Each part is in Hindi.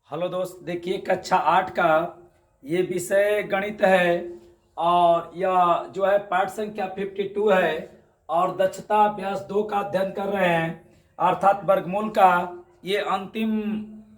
हेलो दोस्त, देखिए कक्षा 8 का ये विषय गणित है और यह जो है पाठ संख्या 52 है और दक्षता अभ्यास 2 का अध्ययन कर रहे हैं अर्थात वर्गमूल का। ये अंतिम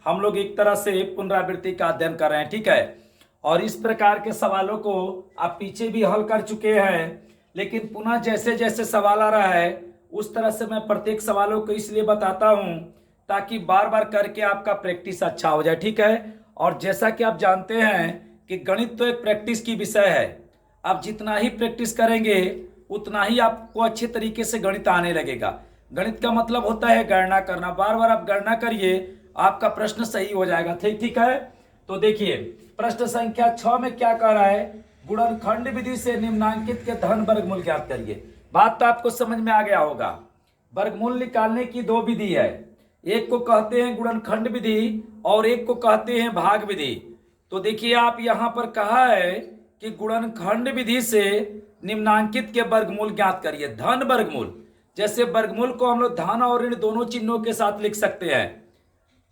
हम लोग एक तरह से पुनरावृत्ति का अध्ययन कर रहे हैं, ठीक है। और इस प्रकार के सवालों को आप पीछे भी हल कर चुके हैं, लेकिन पुनः जैसे जैसे सवाल आ रहा है उस तरह से मैं प्रत्येक सवालों को इसलिए बताता हूँ ताकि बार बार करके आपका प्रैक्टिस अच्छा हो जाए, ठीक है। और जैसा कि आप जानते हैं कि गणित तो एक प्रैक्टिस की विषय है। आप जितना ही प्रैक्टिस करेंगे उतना ही आपको अच्छे तरीके से गणित आने लगेगा। गणित का मतलब होता है गणना करना। बार बार आप गणना करिए, आपका प्रश्न सही हो जाएगा, ठीक ठीक है। तो देखिए प्रश्न संख्या 6 में क्या कह रहा है, गुणनखंड विधि से निम्नांकित के धन वर्गमूल ज्ञात करिए। बात तो आपको समझ में आ गया होगा। वर्गमूल निकालने की दो विधि है, एक को कहते हैं गुणनखंड विधि और एक को कहते हैं भाग विधि। तो देखिए आप यहाँ पर कहा है कि गुणनखंड विधि से निम्नांकित के वर्गमूल ज्ञात करिए। धन वर्गमूल, जैसे वर्गमूल को हम लोग धन और ऋण दोनों चिन्हों के साथ लिख सकते हैं,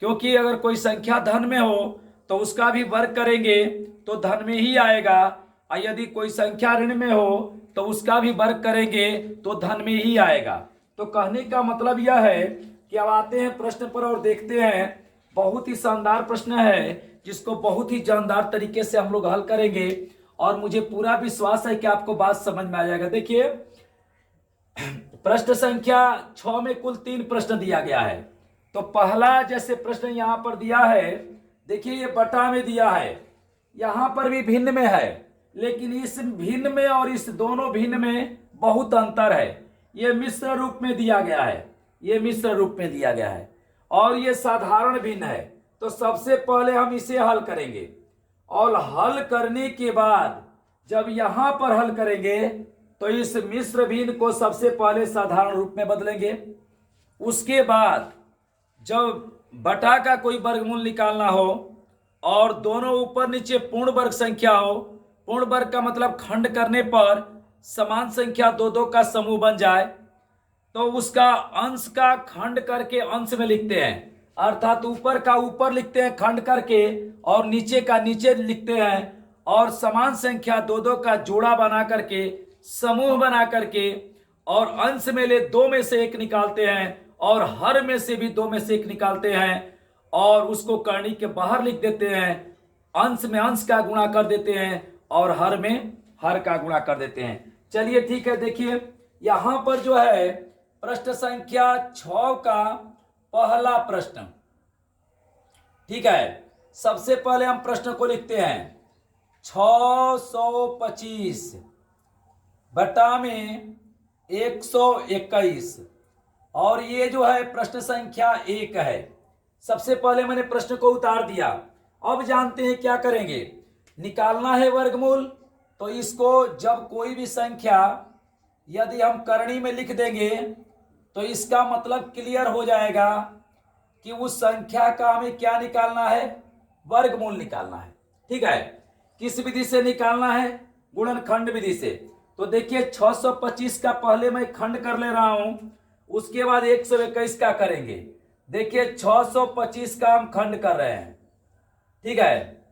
क्योंकि अगर कोई संख्या धन में हो तो उसका भी वर्ग करेंगे तो धन में ही आएगा, और यदि कोई संख्या ऋण में हो तो उसका भी वर्ग करेंगे तो धन में ही आएगा। तो कहने का मतलब यह है कि अब आते हैं प्रश्न पर और देखते हैं। बहुत ही शानदार प्रश्न है जिसको बहुत ही जानदार तरीके से हम लोग हल करेंगे और मुझे पूरा विश्वास है कि आपको बात समझ में आ जाएगा। देखिए प्रश्न संख्या 6 में कुल 3 प्रश्न दिया गया है। तो पहला जैसे प्रश्न यहाँ पर दिया है, देखिए ये बटा में दिया है, यहाँ पर भी भिन्न में है, लेकिन इस भिन्न में और इस दोनों भिन्न में बहुत अंतर है। ये मिश्र रूप में दिया गया है, ये मिश्र रूप में दिया गया है और ये साधारण भिन्न है। तो सबसे पहले हम इसे हल करेंगे और हल करने के बाद जब यहां पर हल करेंगे तो इस मिश्र भिन्न को सबसे पहले साधारण रूप में बदलेंगे। उसके बाद जब बटा का कोई वर्गमूल निकालना हो और दोनों ऊपर नीचे पूर्ण वर्ग संख्या हो, पूर्ण वर्ग का मतलब खंड करने पर समान संख्या दो दो का समूह बन जाए, तो उसका अंश का खंड करके अंश में लिखते हैं, अर्थात ऊपर का ऊपर लिखते हैं खंड करके और नीचे का नीचे लिखते हैं, और समान संख्या दो दो का जोड़ा बना करके समूह बना करके और अंश में ले दो में से एक निकालते हैं और हर में से भी दो में से एक निकालते हैं और उसको करनी के बाहर लिख देते हैं। अंश में अंश का गुणा कर देते हैं और हर में हर का गुणा कर देते हैं। चलिए ठीक है, देखिए यहां पर जो है प्रश्न संख्या 6 का पहला प्रश्न, ठीक है। सबसे पहले हम प्रश्न को लिखते हैं 625 बटा में 121 और ये जो है प्रश्न संख्या 1 है। सबसे पहले मैंने प्रश्न को उतार दिया। अब जानते हैं क्या करेंगे, निकालना है वर्गमूल। तो इसको जब कोई भी संख्या यदि हम करनी में लिख देंगे तो इसका मतलब क्लियर हो जाएगा कि उस संख्या का हमें क्या निकालना है, वर्गमूल निकालना है, ठीक है। किस विधि से निकालना है, गुणनखंड विधि से। तो देखिए 625 का पहले मैं खंड कर ले रहा हूं, उसके बाद 121 का करेंगे। देखिए 625 का हम खंड कर रहे हैं, ठीक है।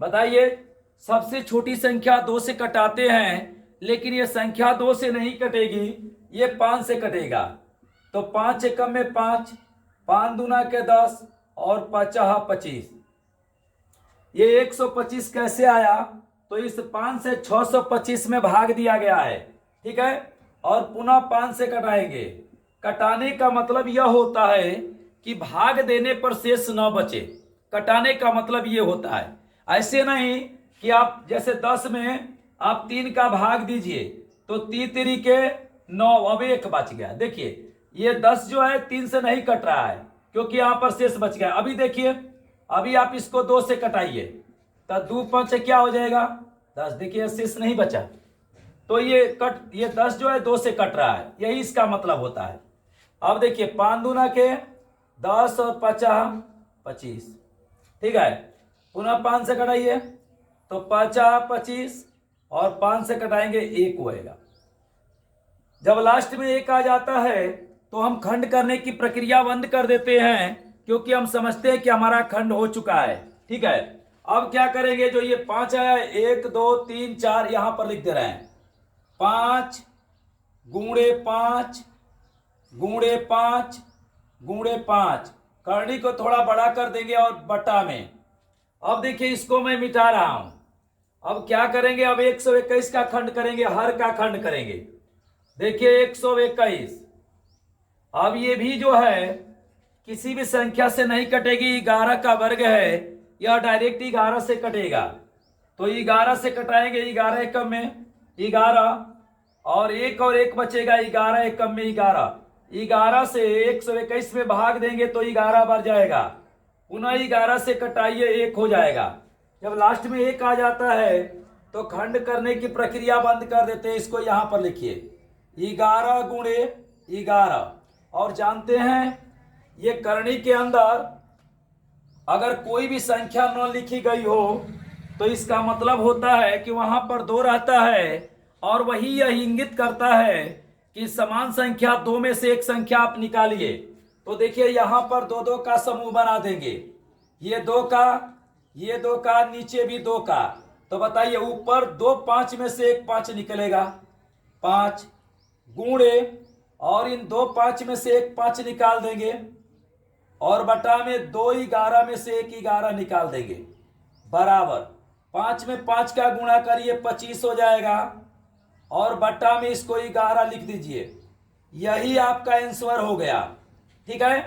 बताइए सबसे छोटी संख्या 2 से कटाते हैं, लेकिन ये संख्या 2 से नहीं कटेगी, ये 5 से कटेगा। तो 5 एकम में 5, 5 दूना के 10 और 5 25। ये 125 कैसे आया, तो इस 5 से 625 में भाग दिया गया है, ठीक है। और पुनः 5 से कटाएंगे। कटाने का मतलब यह होता है कि भाग देने पर शेष न बचे। कटाने का मतलब यह होता है, ऐसे नहीं कि आप जैसे 10 में आप 3 का भाग दीजिए तो 3 3 के 9, अब 1 बच गया। देखिए ये 10 जो है 3 से नहीं कट रहा है क्योंकि यहां पर शेष बच गया। अभी देखिए, अभी आप इसको 2 से कटाइए तो 2 5 से क्या हो जाएगा 10। देखिए शेष नहीं बचा, तो ये 10 जो है 2 से कट रहा है, यही इसका मतलब होता है। अब देखिए 5 दूना के 10 और 50 25, ठीक है। पुनः 5 से कटाइए तो 50 25 और 5 से कटाएंगे 1 होएगा। जब लास्ट में 1 आ जाता है तो हम खंड करने की प्रक्रिया बंद कर देते हैं, क्योंकि हम समझते हैं कि हमारा खंड हो चुका है। ठीक है। अब क्या करेंगे, जो ये 5 है, 1 2 3 4 यहां पर लिख दे रहे हैं। 5 गुणे 5 गुणे 5 गुणे 5, करनी को थोड़ा बड़ा कर देंगे और बटा में। अब देखिए इसको मैं मिटा रहा हूं। अब क्या करेंगे, अब 121 का खंड करेंगे, हर का खंड करेंगे। देखिए 121, अब ये भी जो है किसी भी संख्या से नहीं कटेगी, 11 का वर्ग है, यह डायरेक्ट 11 से कटेगा। तो 11 से कटाएंगे, 11 एकम में 11 और एक बचेगा, 11 एकम में 11। 11 से 121 में भाग देंगे तो 11 बार जाएगा, पुनः 11 से कटाइए, 1 हो जाएगा। जब लास्ट में 1 आ जाता है तो खंड करने की प्रक्रिया बंद कर देते हैं। इसको यहां पर लिखिए 11 गुणे 11। और जानते हैं ये करनी के अंदर अगर कोई भी संख्या न लिखी गई हो तो इसका मतलब होता है कि वहां पर 2 रहता है, और वही यह इंगित करता है कि समान संख्या 2 में से एक संख्या आप निकालिए। तो देखिए यहां पर 2 2 का समूह बना देंगे, ये 2 का, ये 2 का, नीचे भी 2 का। तो बताइए ऊपर 2 5 में से एक 5 निकलेगा, 5 गुणे, और इन 2 5 में से एक 5 निकाल देंगे, और बटा में 2 11 में से एक 11 निकाल देंगे, बराबर 5 में 5 का गुणा करिए, 25 हो जाएगा, और बटा में इसको 11 लिख दीजिए। यही आपका आंसर हो गया। ठीक है,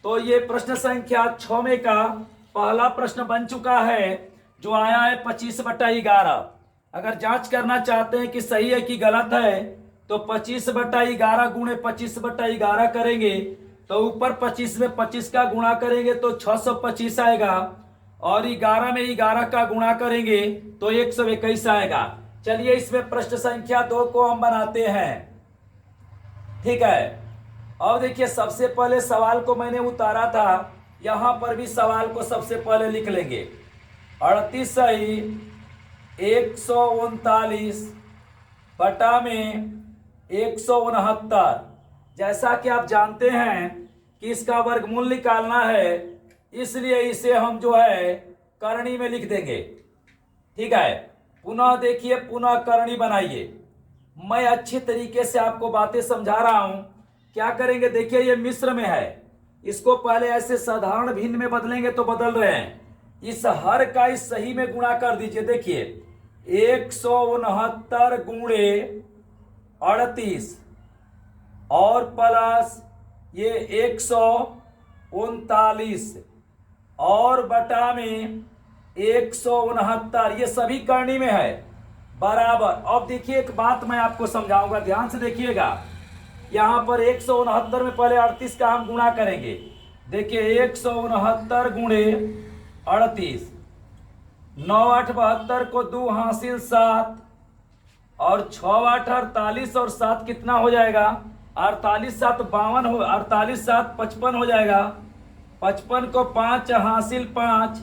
तो ये प्रश्न संख्या 6 में का पहला प्रश्न बन चुका है, जो आया है 25/11। अगर जांच करना चाहते हैं कि सही है कि गलत है तो 25/11 गुणे 25/11 करेंगे, तो ऊपर 25 में 25 का गुणा करेंगे तो 625 आएगा, और 11 में 11 का गुणा करेंगे तो 121 आएगा। चलिए इसमें प्रश्न संख्या 2 को हम बनाते हैं। ठीक है, अब देखिए सबसे पहले सवाल को मैंने उतारा था, यहां पर भी सवाल को सबसे पहले लिख लेंगे। 38 सही 139 बटा में 169। जैसा कि आप जानते हैं कि इसका वर्गमूल निकालना है, इसलिए इसे हम जो है करनी में लिख देंगे। ठीक है, पुनः देखिए, पुनः करनी बनाइए। मैं अच्छी तरीके से आपको बातें समझा रहा हूं। क्या करेंगे, देखिए ये मिश्र में है, इसको पहले ऐसे साधारण भिन्न में बदलेंगे तो बदल रहे हैं। इस हर का इस सही में गुणा कर दीजिए। देखिए 169 गुणे 38 और प्लस ये 139 और बटा में 169, ये सभी करनी में है, बराबर। अब देखिए एक बात मैं आपको समझाऊंगा, ध्यान से देखिएगा। यहां पर 169 में पहले 38 का हम गुणा करेंगे। देखिए 169 गुणे 38, 9 8 72 को 2 हासिल 7, और 6 8 48, और 7 कितना हो जाएगा, 48 7 52 हो, 48 7 55 हो जाएगा। 55 को 5 हासिल 5,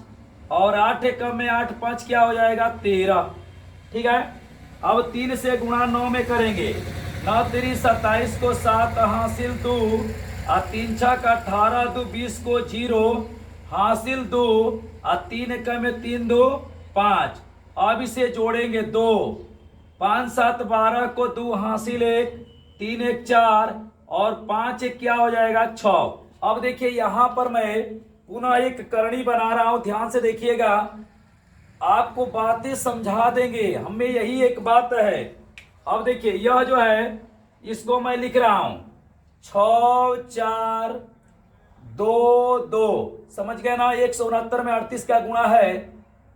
और 8 एकम में 8 5 क्या हो जाएगा, 13। ठीक है, अब 3 से गुणा 9 में करेंगे। 9 3 27 को 7 हासिल 2, और 3 6 का 18, 2 20 को 0 हासिल 2, और 3 एकम में 3 2 5। अब इसे जोड़ेंगे 2, 5 7 12 को 2 हासिल 1, 3 1 4, और 5 1 क्या हो जाएगा, 6। अब देखिए यहां पर मैं पुनः एक करनी बना रहा हूं, ध्यान से देखिएगा, आपको बातें समझा देंगे, हमें यही एक बात है। अब देखिए यह जो है इसको मैं लिख रहा हूं 6 4 2 2, समझ गए ना। 169 में 38 का गुणा है,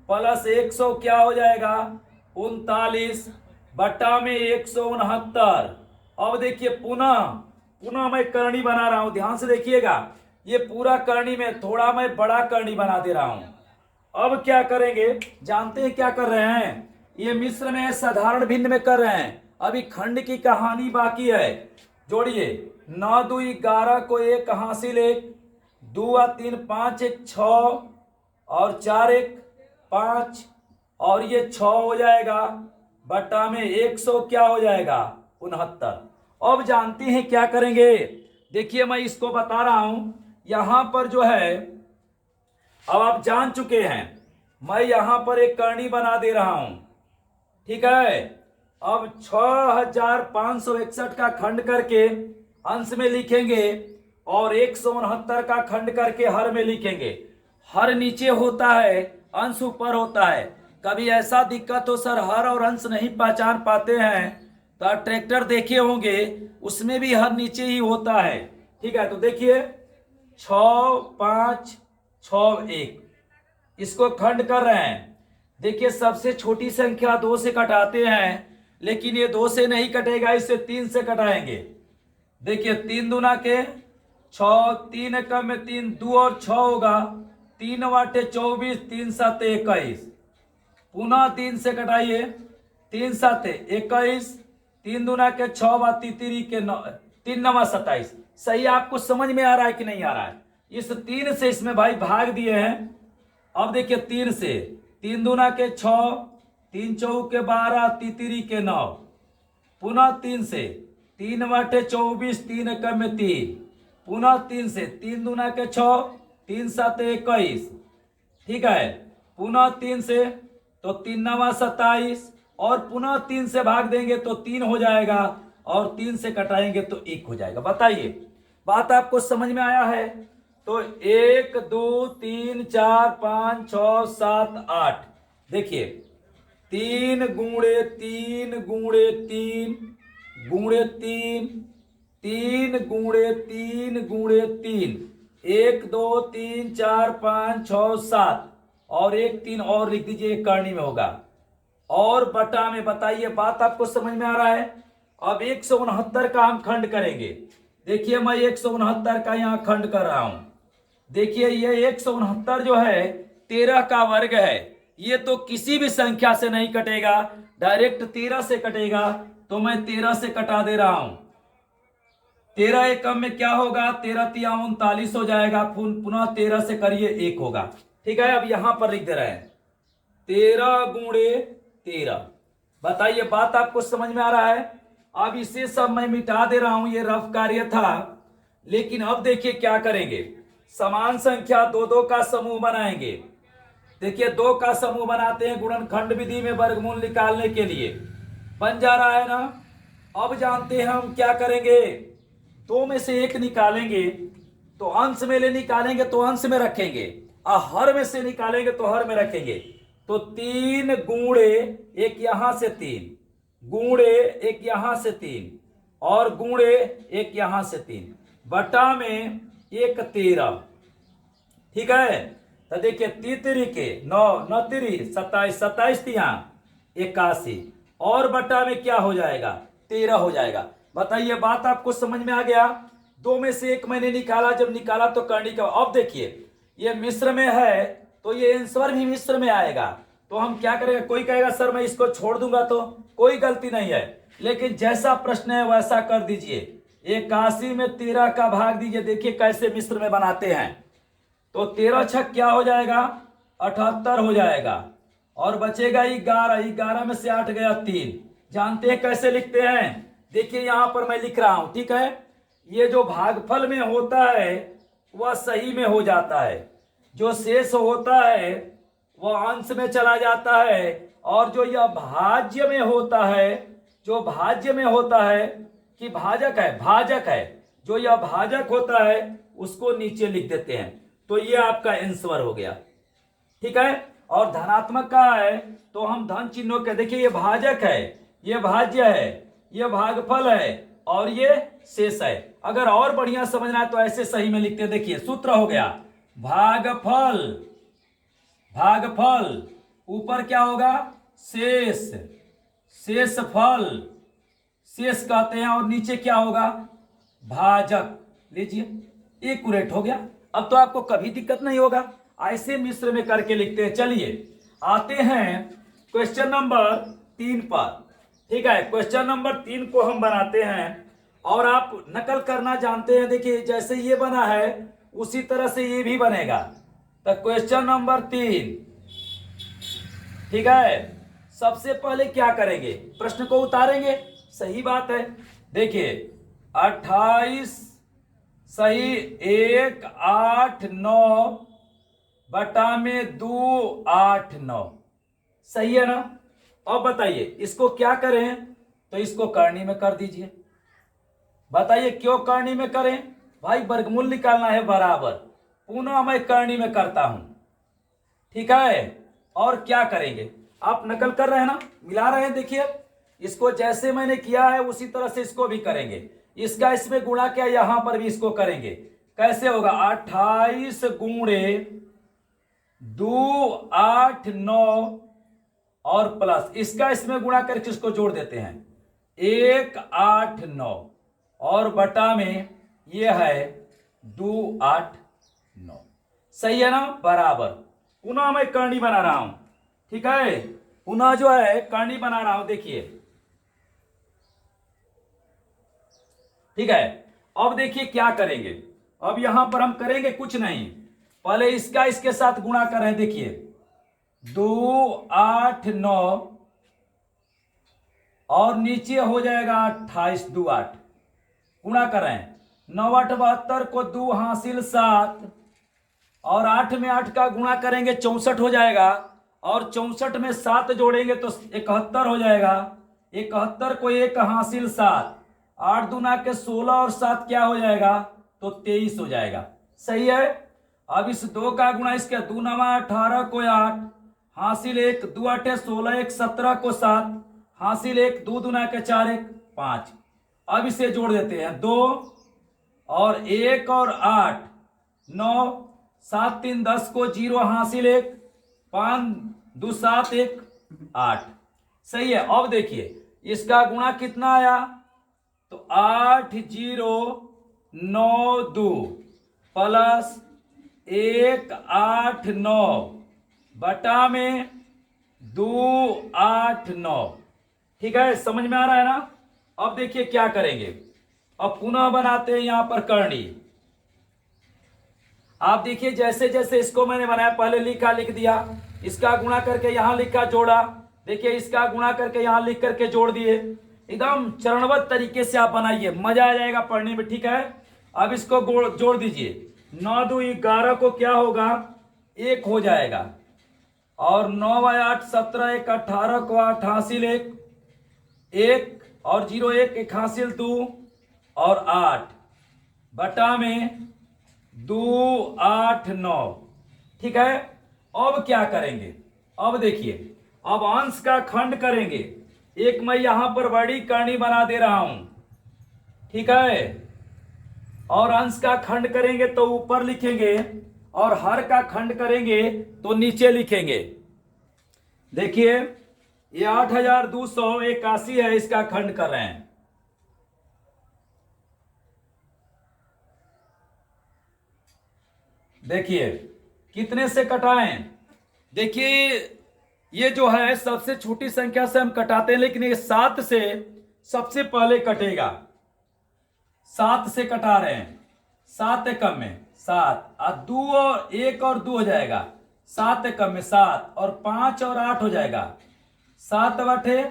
प्लस 100 क्या हो जाएगा, 39 बटा में 169। अब देखिए पुनः मैं करनी बना रहा हूं, ध्यान से देखिएगा। ये पूरा करनी में थोड़ा मैं बड़ा करनी बना दे रहा हूं। अब क्या करेंगे, जानते हैं क्या कर रहे हैं, ये मिश्र में साधारण भिन्न में कर रहे हैं, अभी खंड की कहानी बाकी है। जोड़िए 9 2 11 को 1 हासिल 1, 2 और 3 5 1 6, और 4 1 5, और ये 6 हो जाएगा, बटा में 100 क्या हो जाएगा, 69। अब जानते हैं क्या करेंगे, देखिए मैं इसको बता रहा हूं। यहां पर जो है अब आप जान चुके हैं मैं यहां पर एक करनी बना दे रहा हूं, ठीक है। अब 6561 का खंड करके अंश में लिखेंगे और 169 का खंड करके हर में लिखेंगे। हर नीचे होता है, अंश ऊपर होता है। कभी ऐसा दिक्कत हो सर हर और अंश नहीं पहचान पाते हैं, तो आप ट्रैक्टर देखे होंगे, उसमें भी हर नीचे ही होता है, ठीक है। तो देखिए 6561 इसको खंड कर रहे हैं। देखिए सबसे छोटी संख्या 2 से कटाते हैं, लेकिन ये 2 से नहीं कटेगा, इससे 3 से कटाएंगे। देखिए 3 दूना के 6, 3 एकम में 3, 2 और 6 होगा, 3 वाटे 24, 3 साते 21। पुनः 3 से कटाइए, 3 साते 21, 3 दूना के 6 व तितरी के 9, 3 नवा 27। सही आपको समझ में आ रहा है कि नहीं आ रहा है? इस 3 से इसमें भाई भाग दिए हैं। अब देखिए 3 से, 3 दूना के 6, 3 चौक के 12, तितरी के 9। पुनः 3 से, 3 वाटे 24, 3 एकम में 3। पुनः 3 से, 3 दूना के 6, 3 साते 21, ठीक है। पुनः 3 से तो 3 नवा 27, और पुनः 3 से भाग देंगे तो 3 हो जाएगा, और 3 से कटाएंगे तो 1 हो जाएगा। बताइए बात आपको समझ में आया है? तो 1 2 3 4 5 6 7 8, देखिए 3 गुणे 3 गुणे 3 गुणे 3, 3 गुणे 3 गुणे 3, 1 2 3 4 5 6 7, और 1 3 और लिख दीजिए, करनी में होगा। और बटा में, बताइए बात आपको समझ में आ रहा है? अब 169 का हम खंड करेंगे। देखिए मैं 169 का यहाँ खंड कर रहा हूं। देखिए ये 169 जो है 13 का वर्ग है। ये तो किसी भी संख्या से नहीं कटेगा, डायरेक्ट 13 से कटेगा। तो मैं 13 से कटा दे रहा हूं। 13 एकम में क्या होगा? 13 तिया 39 हो जाएगा। पुनः 13 से करिए 1 होगा, ठीक है। अब यहां पर लिख दे रहे हैं 13 गुणे 13। बताइए बात आपको समझ में आ रहा है? अब इसे सब मैं मिटा दे रहा हूं, ये रफ कार्य था। लेकिन अब देखिए क्या करेंगे, समान संख्या 2 2 का समूह बनाएंगे। देखिए 2 का समूह बनाते हैं गुणनखंड विधि में वर्गमूल निकालने के लिए। बन जा रहा है ना? अब जानते हैं हम क्या करेंगे, 2 में से 1 निकालेंगे तो अंश में ले निकालेंगे तो अंश में रखेंगे, और हर में से निकालेंगे तो हर में रखेंगे। तो 3 गुणे 1 यहां से 3, गुणे 1 यहां से 3, और गुणे 1 यहां से 3, बटा में 1 13, ठीक है। तो देखिए तीतरी के 9 9 तिरी 27, 27 तिया 81, और बटा में क्या हो जाएगा? 13 हो जाएगा। बताइए बात आपको समझ में आ गया? 2 में से 1 मैंने निकाला, जब निकाला तो करनी का। अब देखिए ये मिश्र में है तो ये आंसर भी मिश्र में आएगा। तो हम क्या करेंगे, कोई कहेगा सर मैं इसको छोड़ दूंगा, तो कोई गलती नहीं है, लेकिन जैसा प्रश्न है वैसा कर दीजिए। 81 में 13 का भाग दीजिए। देखिए कैसे मिश्र में बनाते हैं। तो 13 छक क्या हो जाएगा? 78 हो जाएगा, और बचेगा 11। 11 में से 8 गया 3। जानते हैं कैसे लिखते हैं? देखिए यहां पर मैं लिख रहा हूं, ठीक है। ये जो भागफल में होता है वह सही में हो जाता है, जो शेष होता है वह अंश में चला जाता है, और जो यह भाज्य में होता है, जो भाज्य में होता है कि भाजक है, भाजक है, जो यह भाजक होता है उसको नीचे लिख देते हैं। तो ये आपका आंसर हो गया, ठीक है। और धनात्मक का है तो हम धन चिन्हों के, देखिए ये भाजक है, ये भाज्य है, ये भागफल है, और ये शेष है। अगर और बढ़िया समझना है तो ऐसे सही में लिखते हैं। देखिए सूत्र हो गया भागफल, भागफल ऊपर क्या होगा? शेष, शेषफल, शेष कहते हैं, और नीचे क्या होगा? भाजक। लीजिए एक्यूरेट हो गया। अब तो आपको कभी दिक्कत नहीं होगा, ऐसे मिश्र में करके लिखते हैं। चलिए आते हैं क्वेश्चन नंबर 3 पर, ठीक है। क्वेश्चन नंबर 3 को हम बनाते हैं, और आप नकल करना जानते हैं। देखिए जैसे ये बना है उसी तरह से ये भी बनेगा। तो क्वेश्चन नंबर 3, ठीक है। सबसे पहले क्या करेंगे, प्रश्न को उतारेंगे। सही बात है। देखिए 28 सही 1 8 9 बटा में 2 8 9। सही है ना। अब बताइए इसको क्या करें, तो इसको करनी में कर दीजिए। बताइए क्यों करनी में करें, भाई वर्गमूल निकालना है बराबर। पुनः मैं करनी में करता हूं, ठीक है। और क्या करेंगे, आप नकल कर रहे हैं ना, मिला रहे हैं। देखिए इसको जैसे मैंने किया है उसी तरह से इसको भी करेंगे। इसका इसमें गुणा किया, यहां पर भी इसको करेंगे। कैसे होगा, 28 गुणे 2 8 9 और प्लस इसका इसमें गुणा करके इसको जोड़ देते हैं 1 8 9 और बटा में ये है 2 8 9। सही है ना, बराबर। पुनः मैं करनी बना रहा हूं, ठीक है। पुनः जो है करनी बना रहा हूं, देखिए ठीक है। अब देखिए क्या करेंगे, अब यहां पर हम करेंगे कुछ नहीं, पहले इसका इसके साथ गुणा कर रहे हैं। देखिए 2 8 9 और नीचे हो जाएगा 28 2 8 गुणा कर रहे हैं। 9 8 72 को 2 हासिल 7 और 8 में 8 का गुणा करेंगे 64 हो जाएगा और 64 में 7 जोड़ेंगे तो 71 हो जाएगा। 71 को 1 हासिल 7, 8 दूना के 16 और 7 क्या हो जाएगा, तो 23 हो जाएगा। सही है। अब इस 2 का गुणा इसके 2 9 18 को 8 हासिल 1 2 8 16 1 17 को 7 हासिल 1 2 दूना के 4 1 5। अब इसे जोड़ देते हैं 2 और 1 और 8 9 7 3 10 को 0 हासिल 1 5 2 7 1 8। सही है। अब देखिए इसका गुणा कितना आया, तो 8 0 9 2 प्लस 1 8 9 बटा में 2 8 9। ठीक है, समझ में आ रहा है ना। अब देखिए क्या करेंगे, अब पुनः बनाते हैं यहां पर करनी। आप देखिए जैसे जैसे इसको मैंने बनाया, पहले लिखा लिख दिया, इसका गुणा करके यहां लिखा जोड़ा, देखिए इसका गुणा करके यहां लिख करके जोड़ दिए। एकदम चरणबद्ध तरीके से आप बनाइए, मजा आ जाएगा पढ़ने में। ठीक है, अब इसको जोड़ दीजिए। 9 2 11 को क्या होगा, 1 हो जाएगा और 9 8 17 1 18 को 8 हासिल 1 1 और 0 1 1 हासिल 2 और 8 बटा में 2 8 9। ठीक है, अब क्या करेंगे, अब देखिए अब अंश का खंड करेंगे। एक मैं यहां पर बड़ी करनी बना दे रहा हूं, ठीक है, और अंश का खंड करेंगे तो ऊपर लिखेंगे और हर का खंड करेंगे तो नीचे लिखेंगे। देखिए ये 8281 है, इसका खंड कर रहे हैं। देखिए कितने से कटाएं, देखिए ये जो है सबसे छोटी संख्या से हम कटाते हैं, लेकिन ये 7 से सबसे पहले कटेगा। 7 से कटा रहे हैं, 7 एकम में 7 और 2 और 1 और 2 हो जाएगा, 7 एकम में 7 और 5 और 8 हो जाएगा, 7 बटे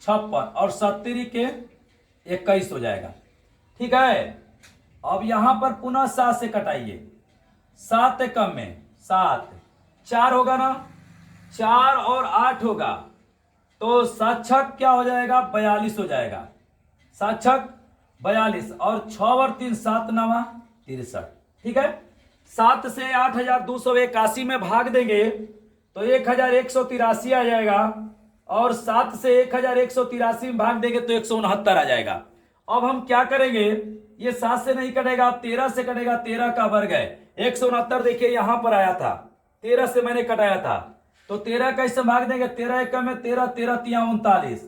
56 और 70 के 21 हो जाएगा। ठीक है, अब यहां पर पुनः 7 से कटाइए। 7 एकम में 7 4 होगा ना, 4 और 8 होगा तो 7 छक क्या हो जाएगा, 42 हो जाएगा। 7 छक 42 और 6 और 3 7 9 63। ठीक है, 7 से 8281 में भाग देंगे तो 1183 आ जाएगा और 7 से 1183 में भाग देंगे तो 169 आ जाएगा। अब हम क्या करेंगे, ये 7 से नहीं कटेगा, 13 से कटेगा, 13 का वर्ग है 169। देखिए यहां पर आया था, 13 से मैंने कटाया था तो 13 कैसे भाग देंगे, 13 एकम में 13 13 तिया 39,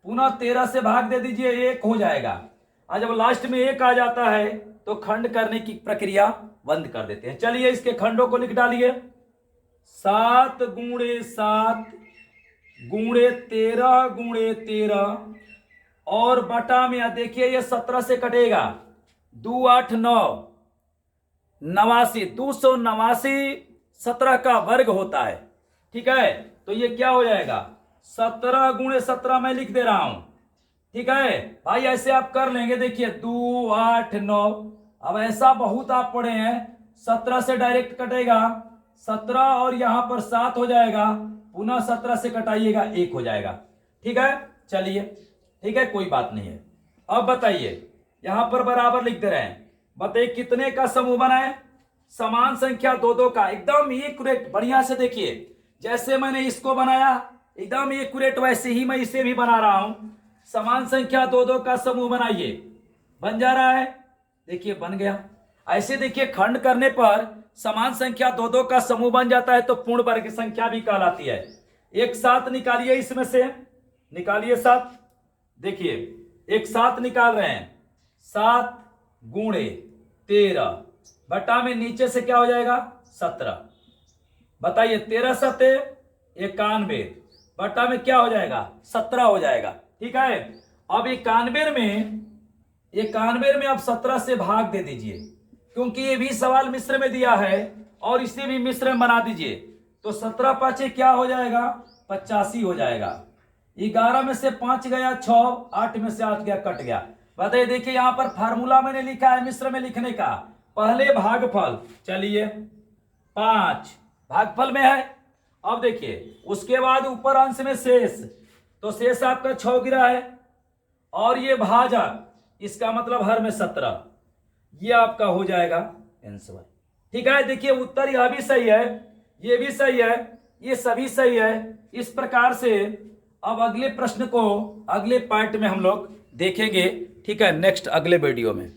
पुनः 13 से भाग दे दीजिए, 1 हो जाएगा। और जब लास्ट में 1 आ जाता है तो खंड करने की प्रक्रिया बंद कर देते हैं। चलिए इसके खंडों को लिख डालिए। 7 गुणे 7 गुणे 13 गुणे 13 और बटा में देखिए ये 17 से कटेगा, 2 8 9 89, 289 17 का वर्ग होता है। ठीक है, तो ये क्या हो जाएगा, 17 गुणे 17 मैं लिख दे रहा हूं। ठीक है भाई, ऐसे आप कर लेंगे। देखिए 2 8 9, अब ऐसा बहुत आप पढ़े हैं, 17 से डायरेक्ट कटेगा, 17 और यहां पर 7 हो जाएगा, पुनः 17 से कटाइएगा 1 हो जाएगा। ठीक है, चलिए ठीक है, कोई बात नहीं है। अब बताइए, यहां पर बराबर लिख दे रहे हैं। बताइए कितने का समूह बना है? समान संख्या दो दो का, एकदम एक्यूरेट। बढ़िया से देखिए, जैसे मैंने इसको बनाया एकदम एक्यूरेट, वैसे ही मैं इसे भी बना रहा हूं। समान संख्या दो दो का समूह बनाइए। बन जा रहा है, देखिए बन गया। ऐसे देखिए, खंड करने पर समान संख्या दो दो का समूह बन जाता है तो पूर्ण वर्ग संख्या भी कहलाती है। एक साथ निकालिए, इसमें से निकालिए 7। देखिए एक 7 निकाल रहे हैं, 7 गुणे 13 बटा में नीचे से क्या हो जाएगा 17। बताइए 13 सते 91 बटा में क्या हो जाएगा 17 हो जाएगा। ठीक है, अब 91 में आप 17 से भाग दे दीजिए, क्योंकि ये भी सवाल मिश्र में दिया है और इसे भी मिश्र में बना दीजिए। तो 17 पाँचे क्या हो जाएगा 85 हो जाएगा। 11 में से 5 गया 6, 8 में से 8 गया कट गया। बताइए, देखिए यहां पर फार्मूला मैंने लिखा है मिश्र में लिखने का, पहले भागफल। चलिए 5 भागफल में है। अब देखिए उसके बाद ऊपर अंश में शेष, तो शेष आपका 6 गिरा है और ये भाजक, इसका मतलब हर में 17, ये आपका हो जाएगा आंसर। ठीक है, देखिए उत्तर यह भी सही है, ये भी सही है, ये सभी सही है। इस प्रकार से अब अगले प्रश्न को अगले पार्ट में हम लोग देखेंगे। ठीक है, नेक्स्ट अगले वीडियो में।